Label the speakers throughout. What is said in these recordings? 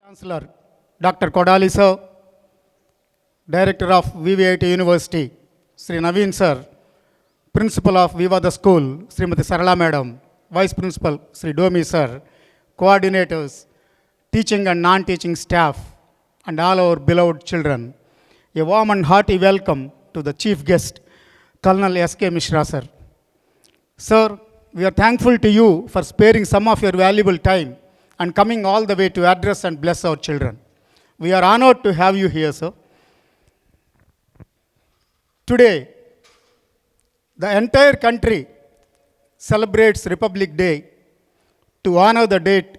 Speaker 1: Chancellor Dr. Kodali sir, Director of Viva University, Sri Naveen sir, Principal of Viva the School, Srimati Sarala Madam, Vice Principal Sri Domi sir, coordinators, teaching and non-teaching staff, and all our beloved children. A warm and hearty welcome to the Chief Guest, Colonel S.K. Mishra sir. Sir, we are thankful to you for sparing some of your valuable time and coming all the way to address and bless our children. We are honored to have you here, sir. Today, the entire country celebrates Republic Day to honor the date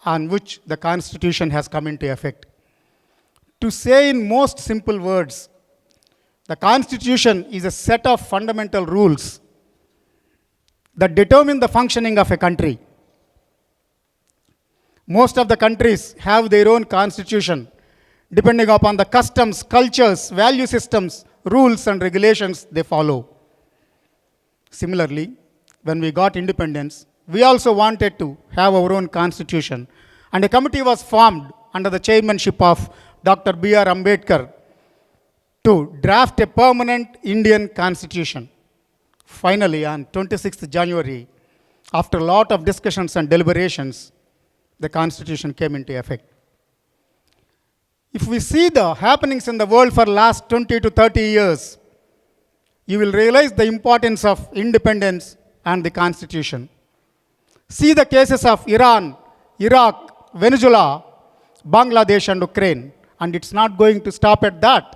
Speaker 1: on which the Constitution has come into effect. To say in most simple words, the Constitution is a set of fundamental rules that determine the functioning of a country. Most of the countries have their own constitution, depending upon the customs, cultures, value systems, rules, and regulations they follow. Similarly, when we got independence, we also wanted to have our own constitution, and a committee was formed under the chairmanship of Dr. B.R. Ambedkar to draft a permanent Indian constitution. Finally, on 26th January, after a lot of discussions and deliberations, the Constitution came into effect. If we see the happenings in the world for the last 20 to 30 years, you will realize the importance of independence and the Constitution. See the cases of Iran, Iraq, Venezuela, Bangladesh, and Ukraine, and it's not going to stop at that.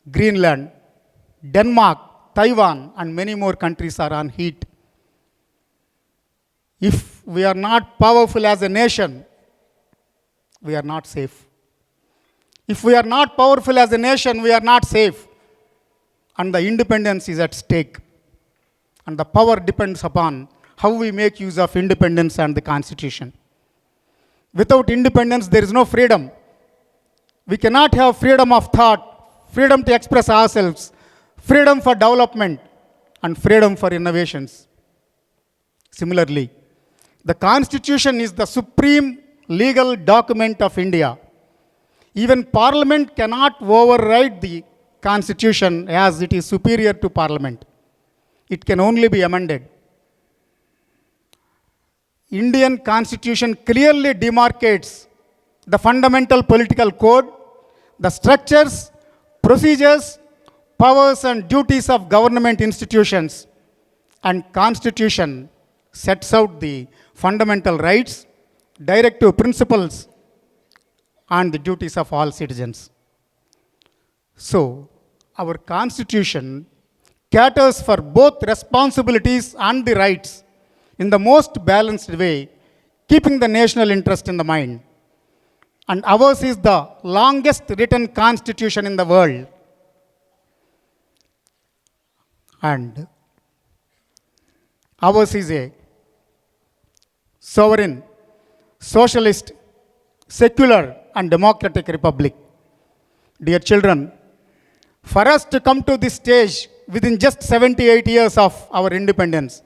Speaker 1: Greenland, Denmark, Taiwan, and many more countries are on heat. If we are not powerful as a nation, we are not safe. If we are not powerful as a nation, we are not safe. And the independence is at stake. And the power depends upon how we make use of independence and the Constitution. Without independence, there is no freedom. We cannot have freedom of thought, freedom to express ourselves, freedom for development, and freedom for innovations. Similarly, the Constitution is the supreme legal document of India. Even Parliament cannot override the Constitution as it is superior to Parliament. It can only be amended. Indian Constitution clearly demarcates the fundamental political code, the structures, procedures, powers and duties of government institutions, and Constitution sets out the fundamental rights, directive principles, and the duties of all citizens. So, our Constitution caters for both responsibilities and the rights in the most balanced way, keeping the national interest in the mind. And ours is the longest written constitution in the world. And ours is a sovereign, socialist, secular, and democratic republic. Dear children, for us to come to this stage within just 78 years of our independence,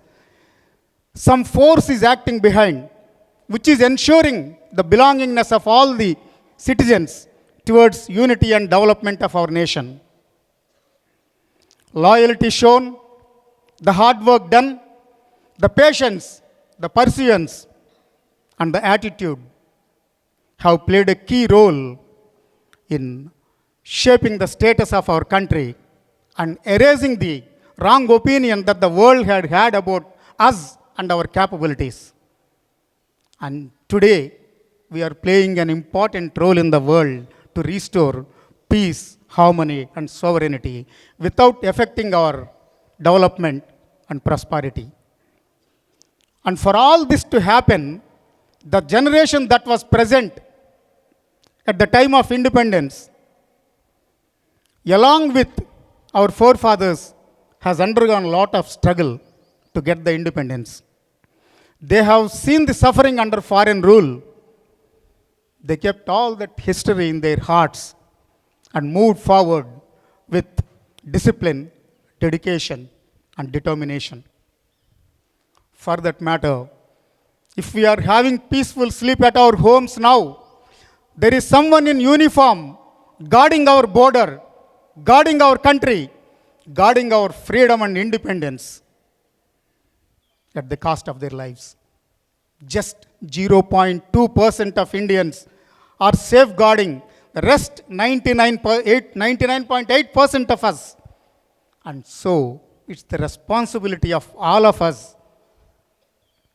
Speaker 1: some force is acting behind, which is ensuring the belongingness of all the citizens towards unity and development of our nation. Loyalty shown, the hard work done, the patience, the pursuance, and the attitude have played a key role in shaping the status of our country and erasing the wrong opinion that the world had had about us and our capabilities. And today, we are playing an important role in the world to restore peace, harmony, and sovereignty without affecting our development and prosperity. And for all this to happen, the generation that was present at the time of independence, along with our forefathers, has undergone a lot of struggle to get the independence. They have seen the suffering under foreign rule. They kept all that history in their hearts and moved forward with discipline, dedication, and determination. For that matter, If we are having peaceful sleep at our homes now, there is someone in uniform guarding our border, guarding our country, guarding our freedom and independence at the cost of their lives. Just 0.2% of Indians are safeguarding the rest 99.8% of us. And so, it's the responsibility of all of us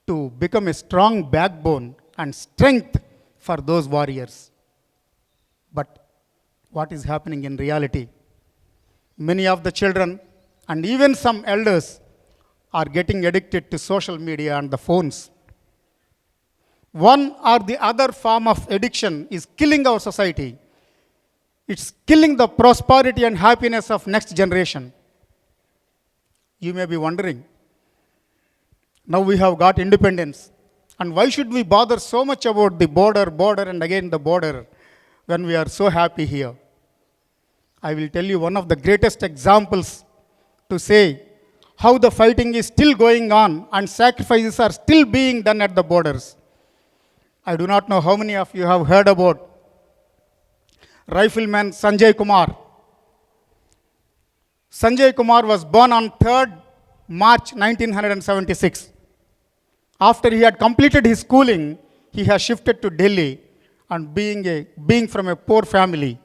Speaker 1: to become a strong backbone and strength for those warriors. But what is happening in reality? Many of the children and even some elders are getting addicted to social media and the phones. One or the other form of addiction is killing our society. It's killing the prosperity and happiness of next generation. You may be wondering, now we have got independence, and why should we bother so much about the border, and again the border, when we are so happy here? I will tell you one of the greatest examples to say how the fighting is still going on and sacrifices are still being done at the borders. I do not know how many of you have heard about Rifleman Sanjay Kumar. Sanjay Kumar was born on 3rd March 1976. After he had completed his schooling, he has shifted to Delhi, and being from a poor family,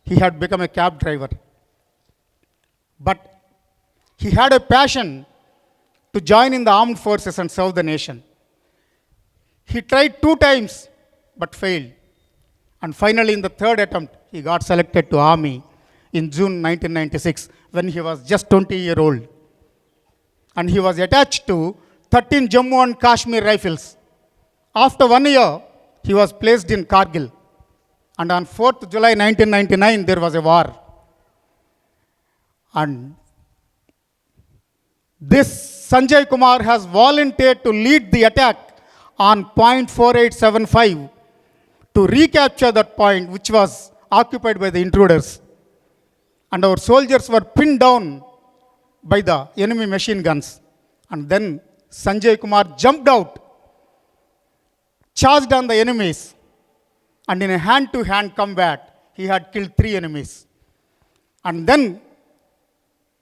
Speaker 1: he had become a cab driver. But he had a passion to join in the armed forces and serve the nation. He tried 2 times but failed. And finally, in the 3rd attempt, he got selected to army in June 1996 when he was just 20-year old. And he was attached to 13 Jammu and Kashmir rifles. After 1 year, he was placed in Kargil. And on 4th July 1999, there was a war. And this Sanjay Kumar has volunteered to lead the attack on point 4875 to recapture that point which was occupied by the intruders. And our soldiers were pinned down by the enemy machine guns. And then Sanjay Kumar jumped out, charged on the enemies, and in a hand-to-hand combat, he had killed 3 enemies. And then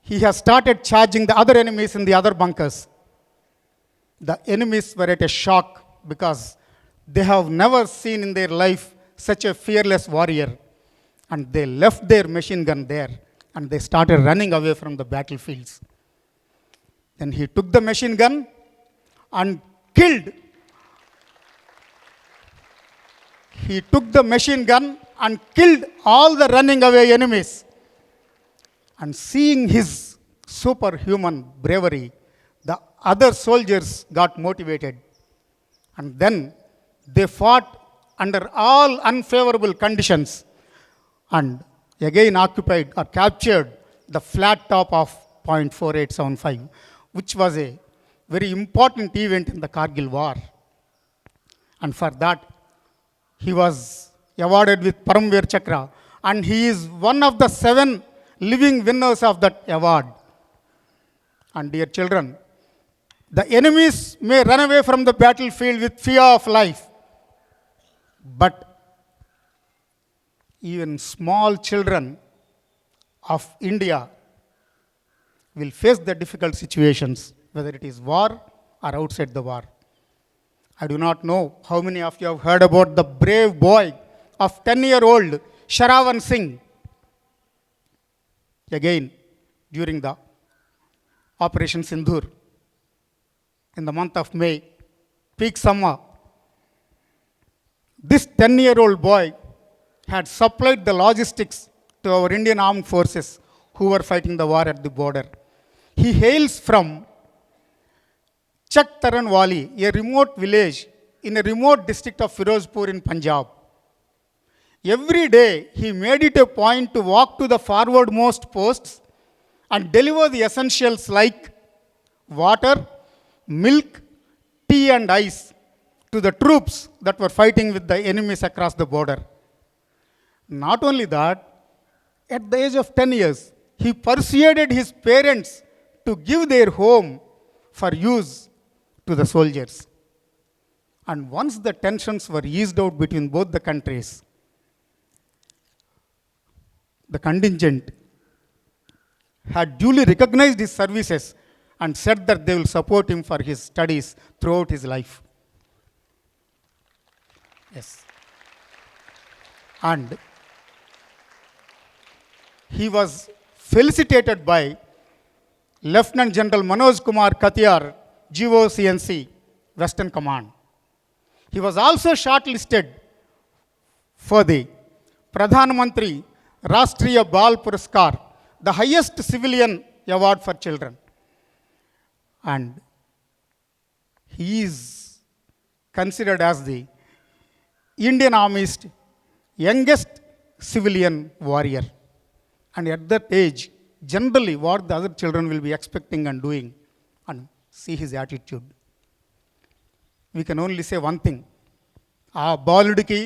Speaker 1: he has started charging the other enemies in the other bunkers. The enemies were at a shock because they have never seen in their life such a fearless warrior. And they left their machine gun there and they started running away from the battlefields. Then he took the machine gun and killed. He took the machine gun and killed all the running away enemies. And seeing his superhuman bravery, the other soldiers got motivated. And then they fought under all unfavorable conditions and again occupied or captured the flat top of point 4875, which was a very important event in the Kargil war. And for that, he was awarded with Paramveer Chakra, and he is one of the 7 living winners of that award. And dear children, the enemies may run away from the battlefield with fear of life, but even small children of India will face the difficult situations, whether it is war or outside the war. I do not know how many of you have heard about the brave boy of 10-year-old Sharavan Singh. Again, during the Operation Sindhur, in the month of May, peak summer, this 10-year-old boy had supplied the logistics to our Indian armed forces who were fighting the war at the border. He hails from Chaktaranwali, a remote village in a remote district of Firozpur in Punjab. Every day, he made it a point to walk to the forwardmost posts and deliver the essentials like water, milk, tea and ice to the troops that were fighting with the enemies across the border. Not only that, at the age of 10 years, he persuaded his parents to give their home for use to the soldiers. And once the tensions were eased out between both the countries, the contingent had duly recognized his services and said that they will support him for his studies throughout his life. Yes. And he was felicitated by Lieutenant General Manoj Kumar Katiyar, GOCNC, Western Command. He was also shortlisted for the Pradhan Mantri Rashtriya Bal Puraskar, the highest civilian award for children. And he is considered as the Indian Army's youngest civilian warrior. And at that age, generally what the other children will be expecting and doing, and see his attitude. We can only say one thing. ఆ బాలుడికి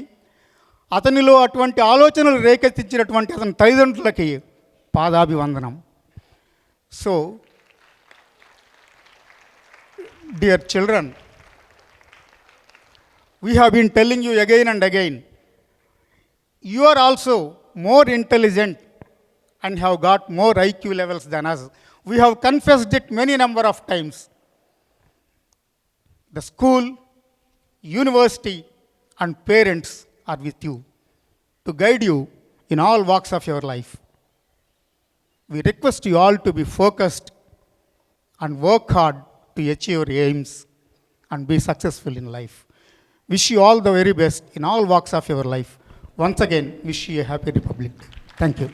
Speaker 1: అతనిలో అటువంటి ఆలోచనలు రేకెత్తించినటువంటి అతని తల్లిదండ్రులకి పాదాభివందనం. So dear children, we have been telling you again and again, you are also more intelligent and have got more IQ levels than us. We have confessed it many number of times. The school, university, and parents are with you to guide you in all walks of your life. We request you all to be focused and work hard to achieve your aims and be successful in life. Wish you all the very best in all walks of your life. Once again, wish you a happy Republic Day. Thank you.